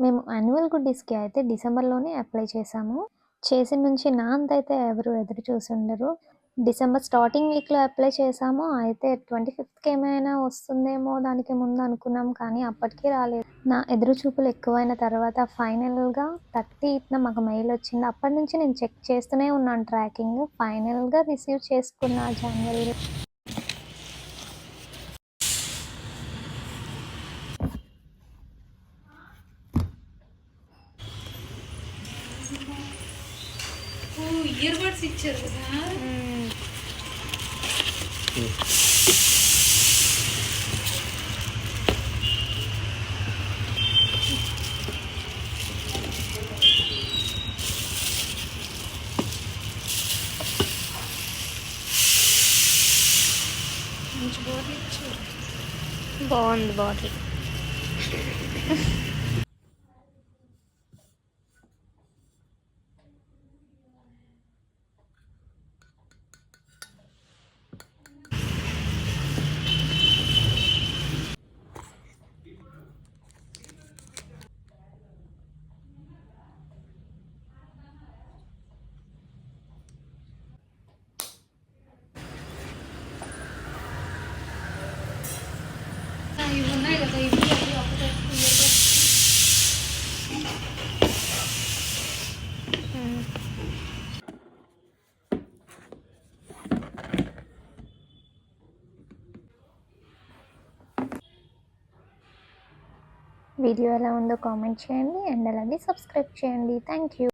మేము యాన్యువల్ గుడ్డీస్‌కి అయితే డిసెంబర్‌లోనే అప్లై చేశాము. చేసిన నుంచి నా అంతైతే ఎవరు ఎదురు చూసుండరు. డిసెంబర్ స్టార్టింగ్ వీక్‌లో అప్లై చేశాము. అయితే 25థ్‌కి ఏమైనా వస్తుందేమో దానికి ముందు అనుకున్నాం. కానీ అప్పటికి రాలేదు. నా ఎదురు చూపులు ఎక్కువైన తర్వాత ఫైనల్‌గా 30థ్‌న మాకు మెయిల్ వచ్చింది. అప్పటి నుంచి నేను చెక్ చేస్తూనే ఉన్నాను ట్రాకింగ్. ఫైనల్‌గా రిసీవ్ చేసుకున్నా జనవరిలో. ఇయర్ బడ్స్ ఇచ్చారు కదా. మంచి బాటిల్ ఇచ్చారు. బాగుంది బాటిల్. ఇవి ఉన్నాయి కదా, ఇవి అవి ఒకటే ఇయర్ బడ్స్. వీడియో ఎలా ఉందో కామెంట్ చేయండి అండ్ అలాగే సబ్స్క్రైబ్ చేయండి. Thank you.